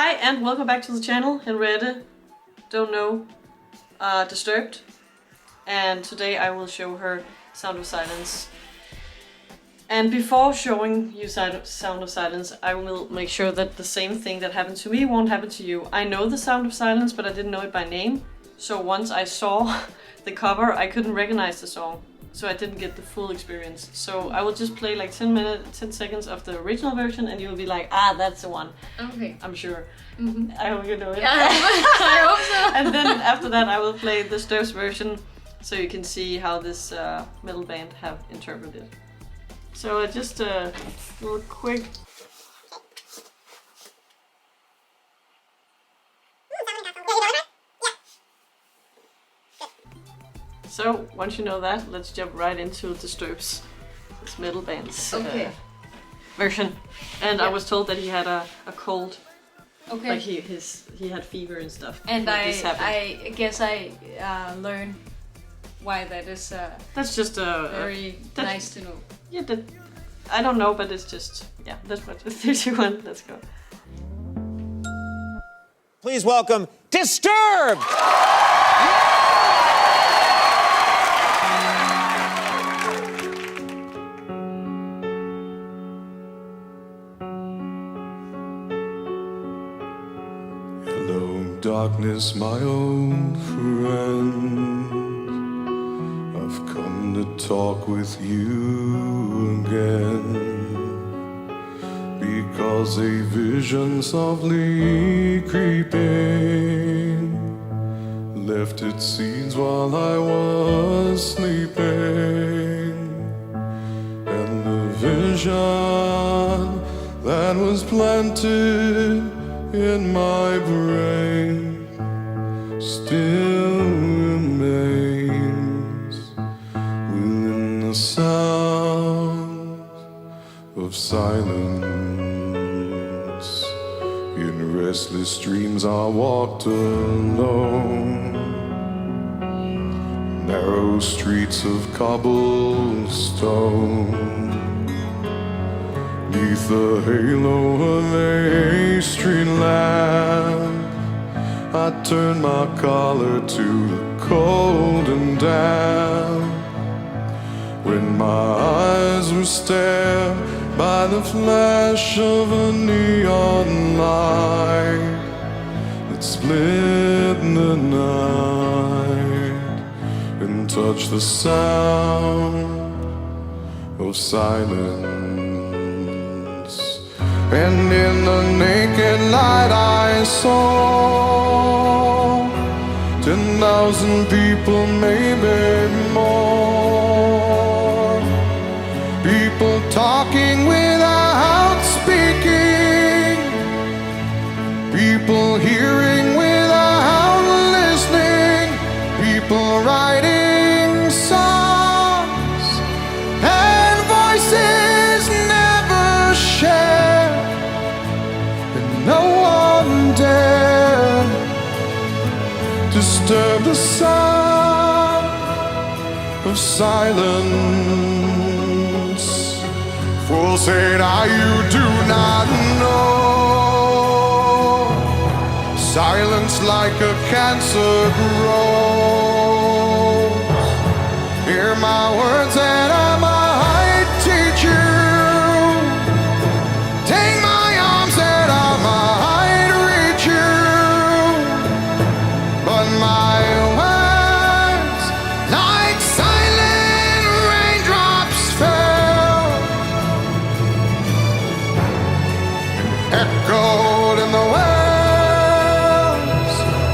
Hi and welcome back to the channel. Henriette, don't know, Disturbed. And today I will show her Sound of Silence. And before showing you Sound of Silence, I will make sure that the same thing that happened to me won't happen to you. I know the Sound of Silence, but I didn't know it by name. So once I saw the cover, I couldn't recognize the song. So I didn't get the full experience. So I will just play like 10 seconds of the original version and you'll be like, ah, that's the one. Okay. I'm sure. Mm-hmm. I hope you know it. Yeah, I hope so. And then after that I will play the Disturbed version so you can see how this metal band have interpreted. So just a little quick. So once you know that, let's jump right into Disturbed's this metal band's version. And I was told that he had a cold. Okay. Like he had fever and stuff. And I guess I learned why that is. That's just very nice to know. Yeah, I don't know, but it's just that's what 31. Let's go. Please welcome Disturbed. Hello, darkness, my old friend. I've come to talk with you again, because a vision softly creeping left its seeds while I was sleeping, and the vision that was planted in my brain still remains within the sound of silence. In restless dreams I walked alone, narrow streets of cobblestone, neath the halo of a street lamp. I turned my collar to the cold and damp, when my eyes were stared by the flash of a neon light that split the night and touched the sound of silence. And in the naked light I saw 10,000 people, maybe more. People talking without speaking, people hearing without listening, people writing songs and voices never shared, and no one dared disturb the sound of silence. Fools say now you do not know, silence like a cancer grows. Hear my words and I might teach you, take my arms and I might reach you, but my words like silent raindrops fell and echoed in the wells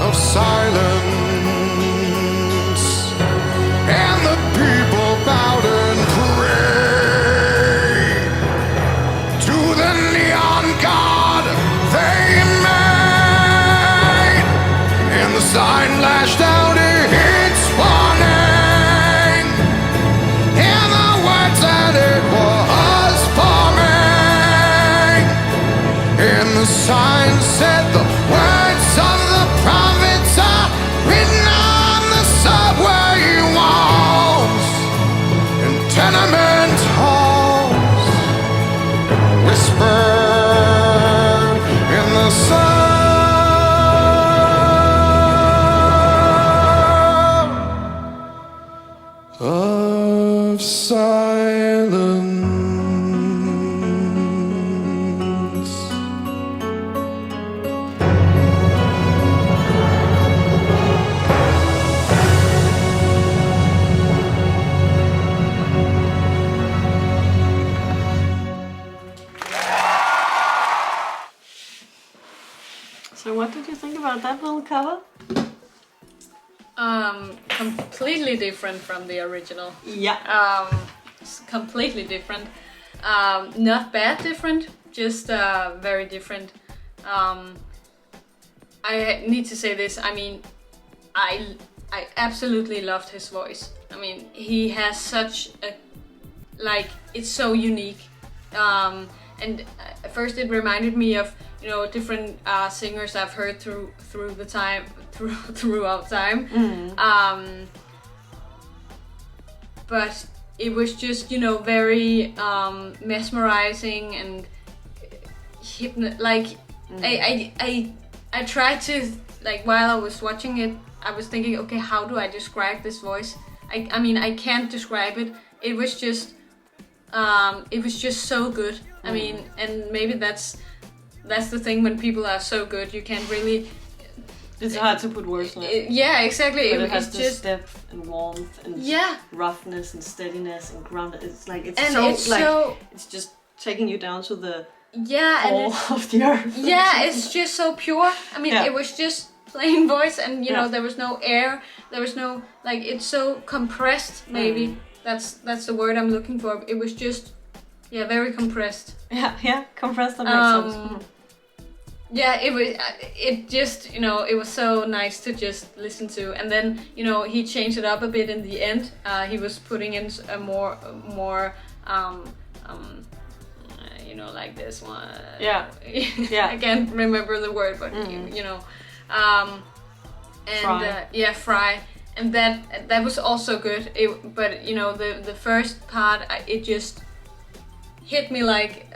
of silence, and the people bowed and prayed to the neon god they made, and the sign lashed out its warning, and the words that it was forming, and the sign said the words of the prophets are written on the subway walls and tenement halls, whispered in the sun. So what did you think about that little cover? Completely different from the original. Yeah. It's completely different. Not bad different, just very different. I need to say this. I mean, I absolutely loved his voice. I mean, he has such a it's so unique. And at first it reminded me of different singers I've heard throughout time. But it was just very mesmerizing and I tried to while I was watching it, I was thinking, okay, how do I describe this voice? I mean, I can't describe it. It was just so good. I mean, and maybe that's the thing when people are so good, you can't really. It's hard to put words on it. Yeah, exactly. But it has it's this just depth and warmth and roughness and steadiness and grounded. It's it's just taking you down to the core of the earth. Yeah, it's just so pure. I mean, it was just plain voice, and there was no air. There was no it's so compressed. Maybe that's the word I'm looking for. It was just very compressed. Yeah, compressed. That makes sense. Yeah, it just it was so nice to just listen to, and then he changed it up a bit in the end. He was putting in a more like this one. Yeah. I can't remember the word, but fry, and that was also good. But the first part, it just hit me like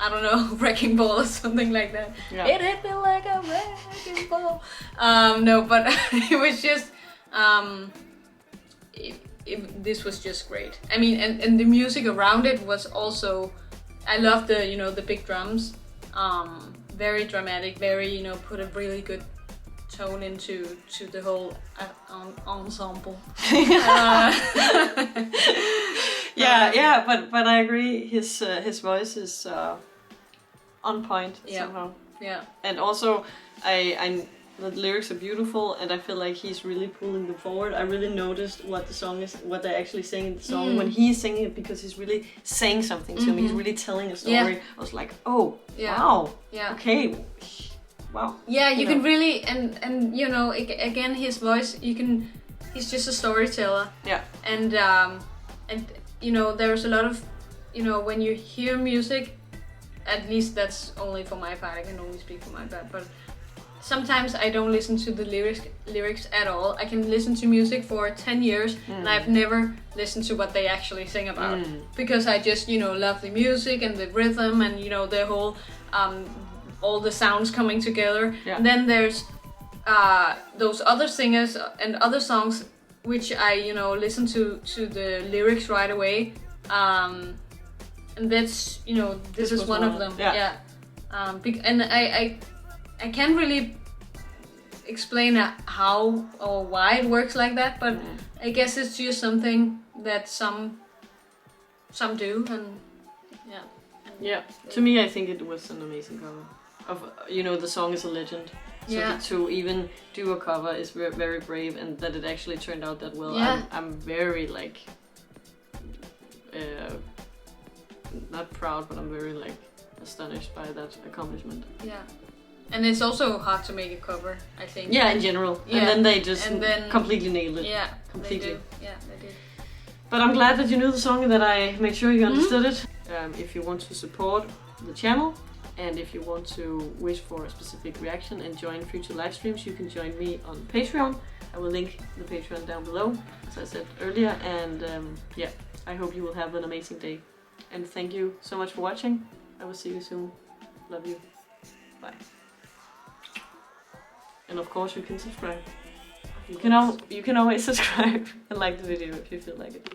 I don't know, wrecking ball or something like that. Yeah. It hit me like a wrecking ball. No, but it was just this was just great. I mean, and the music around it was also. I love the big drums. Very dramatic. Very put a really good tone into the whole ensemble. But I agree. His voice is on point somehow. Yeah. And also, the lyrics are beautiful, and I feel like he's really pulling them forward. I really noticed what the song is, what they're actually saying in the song when he's singing it, because he's really saying something to me. He's really telling a story. Yeah. I was like, oh, wow, okay, wow. Yeah, you can really, and again, his voice, he's just a storyteller. Yeah. And there's a lot of, when you hear music, at least that's only for my part. I can only speak for my part, but. Sometimes I don't listen to the lyrics at all. I can listen to music for 10 years and I've never listened to what they actually sing about. Because I just, love the music and the rhythm and, the whole, all the sounds coming together. Yeah. And then there's those other singers and other songs which I, listen to the lyrics right away. And that's, this is one of them. Yeah. And I can't really explain how or why it works like that, but I guess it's just something that some do, and yeah. To me, I think it was an amazing cover. Of the song is a legend. So to even do a cover is very, very brave, and that it actually turned out that well. Yeah. I'm very not proud, but I'm very astonished by that accomplishment. Yeah. And it's also hard to make a cover, I think. Yeah, in general. Yeah. And then they just completely nailed it. Yeah, completely. They do. Yeah, they did. But I'm glad that you knew the song and that I made sure you understood it. If you want to support the channel and if you want to wish for a specific reaction and join future live streams, you can join me on Patreon. I will link the Patreon down below, as I said earlier. And I hope you will have an amazing day. And thank you so much for watching. I will see you soon. Love you. Bye. And of course you can subscribe. You can always subscribe and like the video if you feel like it.